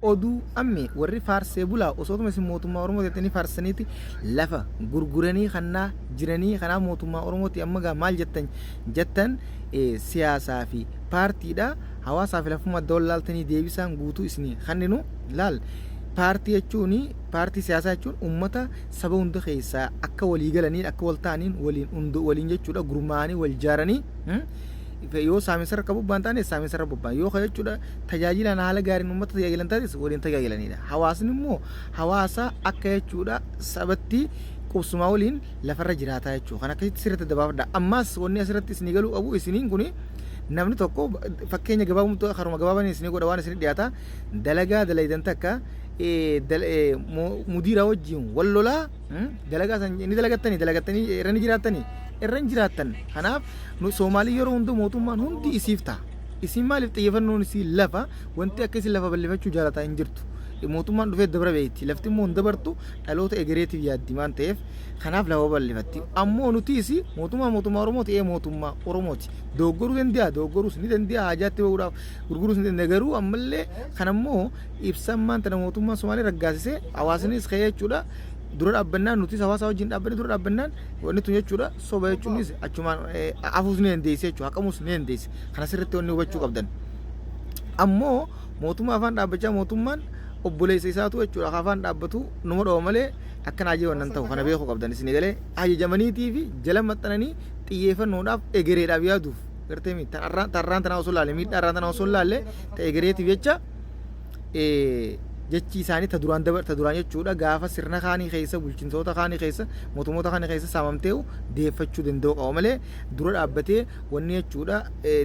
oduu amme warri faarsee bulaa osootuma isin mootummaa Oromoo jettanii faarsaniiti lafa gurguranii kanaa jiranii kanaa mootummaa Oromooti amma gaa maal jettan siyaasaa fi paartiidha hawaasaa fi lafuma dollaaltanii deebisaan guutuu isinii kanninu laal paartii jechuun paartii siyaasaa jechuun ummata saba hunda keessaa akka walii galanii akka wal ta'aniin waliin jechuudha gurmaa'anii wal jaaranii yoo saaminsarra qabu baantaan saaminsarra bobbaan yoo ka jechuudha tajaajilan haala gaariin ummata tajaajilan taatis waliin tajaajilanidha hawaasni immoo hawaasa akka jechuudha sabatti qubsumaa waliin lafarra jiraataa jechuudha kan akkasitti sirriitti dabaafadha ammas wanni asirratti isinii galuu qabu isiniin kuni namni tokko fakkeenya gabaabumtuu karuma gabaabanii isinii godha waan isinii dhiyaata dalagaa dalaydan takka mudiira wajjin wal lolaa dalagaa san ni dalagattanii irra ni jiraattan kanaaf nu Soomaalii yeroo hunda mootummaan hundi isiif ta'a isin maaliif xiyyeeffannoon isii lafa wanti akka isin lafa bal'ifachuu jaalataa hin jirtu mootummaan dhufee dabra beeyti lafti immoo hin dabartu dhaloota egereetiif yaaddi waan ta'eef kanaaf lafa bal'ifatti ammoo nutis mootummaa Oromooti mootummaa Oromooti doggoruus ni danda'a haajaatti bahuudhaaf gurguruus ni danda'a garuu ammallee kanammoo ibsan maanta mootummaa Soomaalii raggaasisee hawaasnis ka'ee jechuudha dura dhaabbannaan nutis hawaasa wajjin dhaabbanne dura dhaabbannaan wanni tun jechuudha soba jechuunis achumaan afuus ni dandeesse jechuudha haqamuus ni dandeesse kana sirriitti wanni hubachuu qabdan ammoo mootummaa afaan dhaabbachaa mootummaan obboleessa isaatu jechuudha afaan dhaabbatu numa dhawa malee akkana ajee wannan ta'u kana beekuu qabdan isin galee ajajamaniitii fi jala maxxananii xiyyeeffannoodhaaf egereedhaaf yaaduuf gartee mi tarraan tanaa osoo laalle miidhaa tanaa osoo laalle ta egereetiif jecha jechi isaanii ta duraan jechuudha gaafa sirna kaanii keessa bulchintoota kaanii keessa mootummoota kaanii keessa saamamtee deeffachuu danda'u qaba malee dura dhaabbatee wanni jechuudha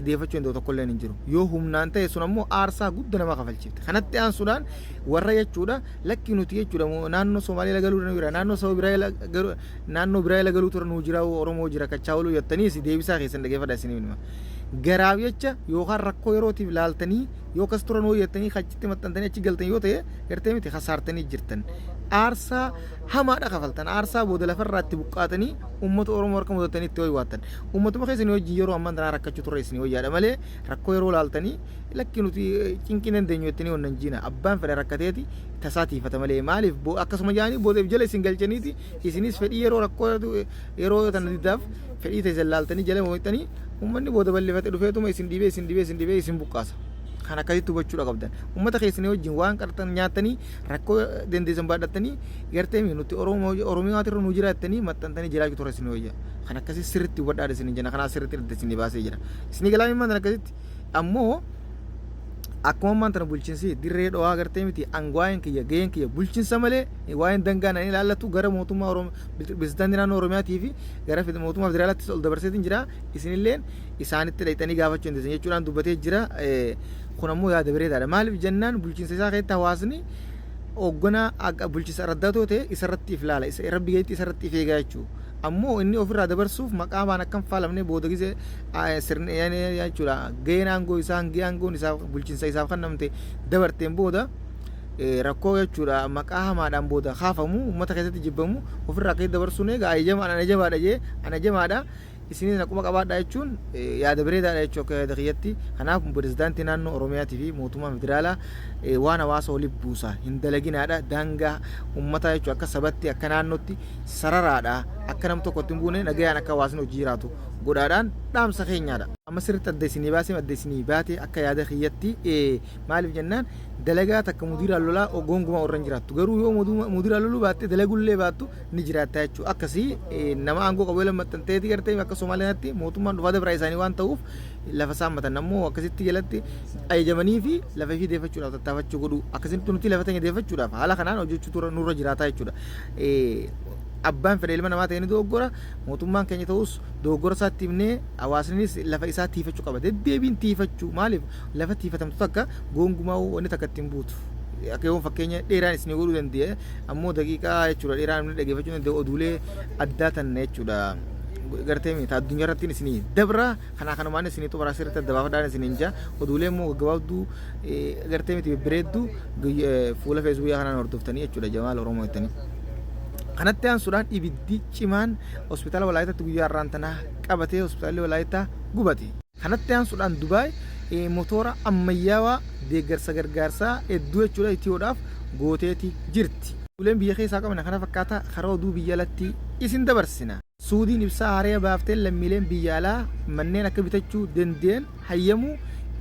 deeffachuu danda'u tokko illee hin jiru yoo humnaan ta'e sun ammoo aarsaa guddaa nama kafalchiifte kanatti aansuudhaan warra jechuudha lakki nuti jechuudha naannoo Soomaalii lagaluu jira naannoo saba biraa naannoo biraa lagaluu tura nuu jira Oromoo jira kachaa oluu jettanii deebisaa keessan dhageeffadha isinii minima garaaf jecha yookaan rakkoo yerootiif laaltanii yoo kas turan hoo jettanii achitti maxxantanii achi galtan yoo ta'e gartee miti hasaartanii jirtan aarsaa hamaadha kafaltan aarsaa booda lafarraatti buqqaatanii uummata Oromoo harka mudatanii itti ho'iwaattan uummatuma keessanii wajjin yeroo ammaan tanaa rakkachuu turre isinii wayyaadha malee rakkoo yeroo laaltanii lakki nuti cinqina dandeenyu jettanii wannan jiina abbaan fedha rakkateeti tasaatiifata malee maaliif akkasuma jaanii boodeef jala isin galchaniiti isinis fedhii yeroo rakkoo yeroo tana diddaaf fedhii teessan laaltanii jala mo'itanii uummanni booda bal'ifate dhufeetuma isin dhibee isin buqqaasa kan akkasitti hubachuudha qabdan uummata keessanii wajjin waan qartan nyaatanii rakkoo dandeessan baadhatanii gartee nuti Oromiyaatirra nu jiraattanii maxxantanii jiraachuu ture isin wayya kan akkasii sirriitti hubadhaadha isin jenna kanaa sirriitti dhadda isin baasee jira isin galaami maanta akkasitti ammoo akkuma maanta bulchiinsi dirree dhawaa gartee miti angwaa'een gaheen kiyya bulchiinsa malee waa'een dangaa nanii ilaallatu gara mootummaa pirezidaantii naannoo Oromiyaatii fi gara mootummaa federaalaattis ol dabarseetiin jira isinilleen isaanitti dhaqxanii gaafachuu hin dandeessan jechuudhaan dubbatee jira kun ammoo yaada bareedaadha maaliif jennaan bulchiinsa isaa keessatti hawaasni hoogganaa bulchiinsa raddaatoo ta'e isarratti ilaala irra biyyatti isarratti eegaa jechuudha ammoo inni ofirraa dabarsuuf maqaa baan akkam faalamne booda gisee sirna jechuudha gaheen aangoo isaa hangee aangoon isaa bulchiinsa isaaf kannamte dabarteen booda rakkoo jechuudha maqaa hamaadhaan booda kaafamu uummata keessatti jibbamu ofirraa akka dabarsuun egaa ajajamaadha isinis akkuma qabaadha jechuun yaada bareedaadha jechuu akka yaada kiyyatti kanaaf pirezidaantii naannoo Oromiyaatii fi mootummaa federaalaa waan hawaasa waliif buusa hin dalaginaadha daangaa uummata jechuu akka sabatti akka naannootti sararaadha akka nam tokkotti hin buune nagayaan akka hawaasni hojii jiraatu godhaadhaan dhaamsa keenyaadha amma sirriitti adda isinii baate akka yaada kiyyatti maaliif jennaan dalagaa takka mudiira lolaa gongumaa warra hin jiraattu garuu yoo mudiira loluu baatte dalagullee baattu ni jiraatta jechuu akkasii nama aangoo qabu lammaxxanteeti gartee akka Somaaliyaatti mootummaan dhufaa dabraa isaanii waan ta'uuf lafa saammatan ammoo akkasitti jalatti ajajamanii fi lafa fi deeffachuudhaaf tattaafachuu godhu akkasitti nuti lafa teenya deeffachuudhaaf haala kanaan hojjechuu nurra jiraataa jechuudha abbaan fedha ilma namaa ta'anii dogoggora mootummaan keenya ta'us dogoggora isaatti himnee hawaasnis lafa isaa tiifachuu qaba deddeebiin tiifachuu maaliif lafa tiifatamtu takka gongumaa wanni takka ittiin buutu akka yoo fakkeenya dheeraan isin godhuu danda'e ammoo daqiiqaa jechuudha dheeraan inni dhageeffachuu danda'e oduulee addaa tanna jechuudha gartee miti addunyaa irratti isinii dabra kanumaan isinii xumura sirriitti adda baafadhaan isin hinja oduulee immoo gaggabaabduu gartee miti bibbireedduu fuula feesbuukaa kanaan hordoftanii jechuudha jamaal Oromoo jettanii kanatti aansuudhaan ibiddi cimaan hospitaala Walaayitaatti guyyaa irraan tanaa qabatee hospitaalli Walaayittaa gubate kanatti aansuudhaan Dubaay motora ammayyaawaa deeggarsa gargaarsaa hedduu jechuudha Itiyoodhaaf gooteeti jirti. Uleen biyya keessaa qabna kana fakkaata karaa oduu biyya alatti isin dabarsina. Suudiin ibsaa haaraa baaftee lammiileen biyya alaa manneen akka bitachuu danda'an hayyamuu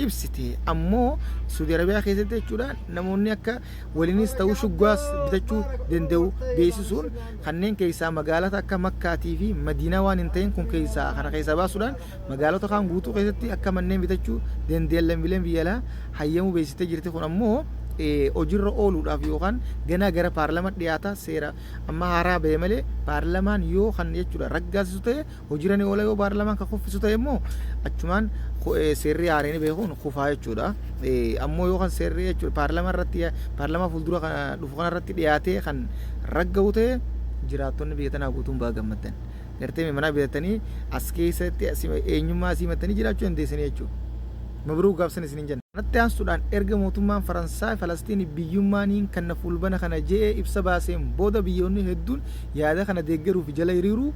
ibsite. Ammoo Suudi Arabiyaa keessatti jechuudha namoonni akka waliinis ta'uu shuggaas bitachuu danda'u beeksisuun kanneen keessaa magaalota akka Makkaatii fi Madiinaa waan hin ta'in kun keessaa kana keessaa baasuudhaan magaalota kaan guutuu keessatti akka manneen bitachuu danda'an lammiileen biyya alaa hayyamuu beeksistee jirti. Kun ammoo hojiirra ooluudhaaf yookaan ganaa gara paarlamaan dhiyaata seera amma haaraa ba'e malee paarlamaan yoo kan jechuudha raggaasisu ta'e hojiirra ni oola. Yoo paarlamaan kan kuffisu ta'e immoo achumaan seerri haaraan beekuun kufaa jechuudha. Ammoo yoo kan seerri jechuudha paarlamaan irratti paarlamaa fuuldura kana dhufu kana irratti dhiyaatee kan ragga'u ta'e jiraattonni biyya tanaa guutuun baga gammadan gartee mana bitatanii as keessatti eenyummaa simatanii jiraachuu dandeessanii jechuudha. Mabruk gaafsan isinin jenna. Kanatti aansuudhaan erga mootummaan Faransaay Falastiin biyyummaaniin kan fuulbana kana je'ee ibsa baaseen booda biyyoonni hedduun yaada kana deeggaruuf jala hiriiruu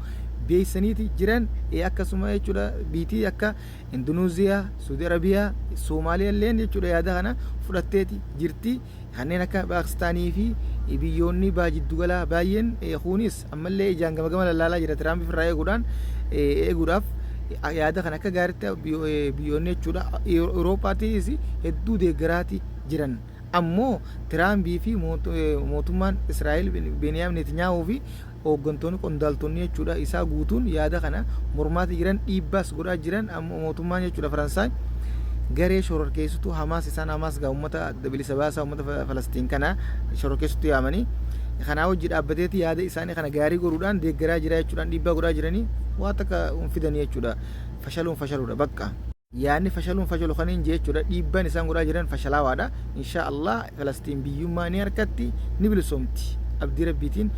beeksaniiti jiran akkasuma jechuudha biitii akka Indoneeziyaa, Suudi Arabiyaa, Soomaaliyaa illee jechuudha yaada kana fudhatteeti jirti. Kanneen akka Paakistaanii fi biyyoonni jiddugalaa baay'een kunis ammallee ijaan gama lallaalaa jira Tiraamp irraa eeguudhaaf yaada kan akka gaariitti biyyoonni jechuudha Awuroopaatiis hedduu deeggaraati jiran. Ammoo Tiraambii fi mootummaan Israa'el Beniyaamin Netanyaahuu fi hooggantoonni qondaaltonni jechuudha isaa guutuun yaada kana mormaati jiran dhiibbaas godhaa jiran. Ammoo mootummaan jechuudha Faransaay garee shororkeessituu Hamaas isaan Hamaas gaa uummata bilisa baasaa uummata Falastiin kana shororkeessituu yaamanii kanaa hojii dhaabbateeti yaada isaanii kana gaarii godhuudhaan deeggaraa jira jechuudhaan dhiibbaa godhaa jiranii waa takka fidanii jechuudha. Fashaluudha bakka yaadni fashalu kaniin jechuudha dhiibbaan isaan godhaa jiran fashalaawaadha. Inshaallah Falastiin biyyummaa ni harkatti ni bilisoomti abdii rabbiitiin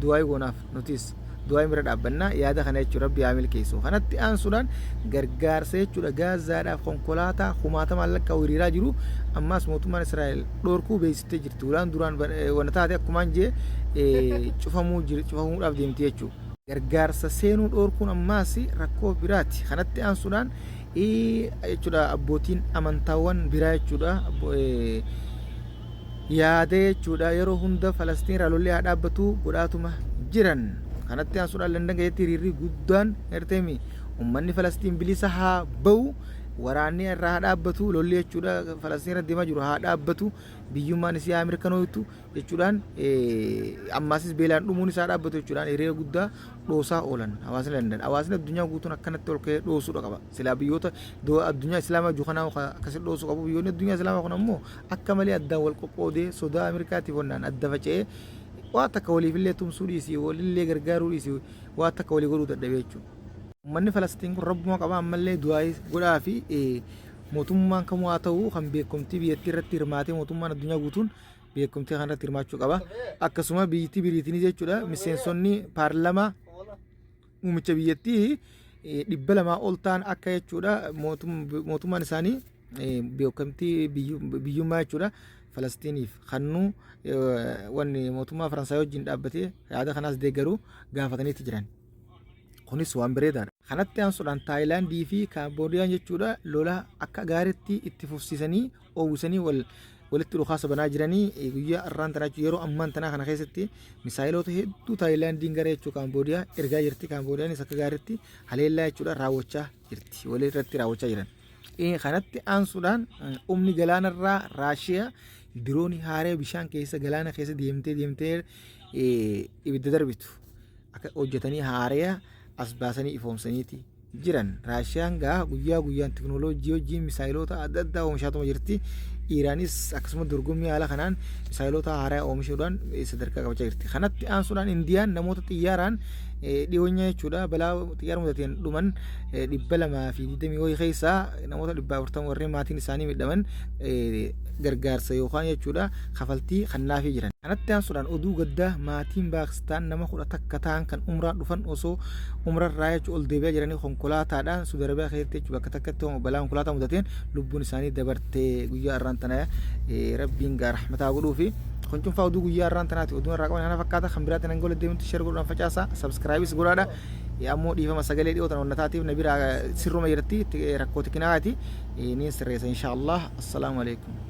du'aa goonaaf nutis du'aa bira dhaabbannaa yaada kana jechuudha rabbi haa milkeessu. Kanatti aansuudhaan gargaarsa jechuudha Gaazaadhaaf konkolaataa kumaatama lakkaa hiriiraa jiru ammas mootummaan Israa'el dhorkuu beeksistee jirti. Ulaan duraan wanna taate akkumaan jee cufamuudhaaf deemti jechuudha. Gargaarsa seenuu dhorkuun ammas rakkoo biraati. Kanatti aansuudhaan jechuudha abbootiin amantaawwan biraa jechuudha yaada jechuudha yeroo hunda Falastiin irraa lollee haa dhaabbatu godhaatuma jiran. Kanatti aansuudhaan Landan keessatti hiriirri guddaan erteemi uummanni Falastiin bilisa haa ba'u waraanni irraa haa dhaabbatu lollee jechuudha Falastiin irra deemaa jiru haa dhaabbatu biyyummaan isii haa mirkanootu jechuudhaan ammaasis beelaan dhumuun isaa dhaabbatu jechuudhaan hiriira guddaa dhoosaa oolan hawaasni Landan. Hawaasni addunyaa guutuun akkanatti ol ka'ee dhoosudha qaba. Silaa biyyoota addunyaa islaamaa jiru kanaa akkasitti dhoosuu qabu. Biyyoonni addunyaa islaamaa kun ammoo akka malee addaan wal qoqqoodee sodaa Ameerikaatiif wannaan adda faca'ee waa takka waliifillee tumsuu dhiisii walillee gargaaruu dhiisii waa takka walii godhuu dadhabee jechuudha. Uummanni Falastiin kun rabbuma qaba ammallee du'aa godhaa fi mootummaan kamuu haa ta'u kan beekumtii biyyattii irratti hirmaatee mootummaan addunyaa guutuun beekumtii kana irratti hirmaachuu qaba. Akkasuma biyyattii biriitiinis jechuudha miseensonni paarlamaa muummicha biyyattii 200 ol ta'an akka jechuudha mootummaan isaanii beekumtii biyyummaa jechuudha Falastiiniif kannuu wanni mootummaa Faransaay wajjin dhaabbatee yaada kanaas deeggaruu gaafataniitti jiran. Kunis waan bareedaadha. Kanatti aansuudhaan Taayilaandii fi Kaamboodiyaan jechuudha lola akka gaariitti itti fufsiisanii oowwisanii walitti dhukaasa banaa jiranii guyyaa irraan tanaa yeroo ammaan tanaa kana keessatti misaayiloota hedduu Taayilaandiin gara jechuu Kaamboodiyaa ergaa jirti. Kaamboodiyaanis akka gaariitti haleellaa jechuudha raawwachaa jirti walirratti raawwachaa jiran. Kanatti aansuudhaan humni galaanarraa Raashiyaa diroonii haaree bishaan keessa galaana keessa deemtee ibidda darbitu akka hojjetanii haaree as baasanii ifoomsaniiti jiran. Raashiyaan gaa guyyaa guyyaan teknooloojii wajjin misaayiloota adda addaa oomishaatuma jirti. Iraanis akkasuma dorgommii haala kanaan misaayiloota haaraa oomishuudhaan sadarkaa qabachaa jirti. Kanatti aansuudhaan Indiyaan namoota xiyyaaraan dhiyoonya jechuudha balaa xiyyaara mudateen dhuman 220 wayii keessaa namoota 140 warreen maatiin isaanii miidhaman gargaarsa yookaan jechuudha kafaltii kannaafii jiran. Kanatti aansuudhaan oduu gaddaa maatiin Paakistaan nama 10 takka ta'an kan umraan dhufan osoo umrarraa jechuudha ol deebi'aa jiranii konkolaataadhaan Suudi Arabiyaa keessatti jechuudha bakka takkatti balaa konkolaataa mudateen lubbuun isaanii dabartee guyyaa irraan tana rabbiin gaa rahmataa godhuu fi kun oduu guyyaa irraan tanaati. Oduun irraa qaban kana fakkaata kan biraatti nan gola deemtu share godhuudhaan facaasaa subscribe godhaadha. ammoo dhiifama sagalee dhiyootan wanna taatiif na bira sirruma jirti rakkoo xiqqinaati ni sirreessa insha Allah. Assalaamu alaikum.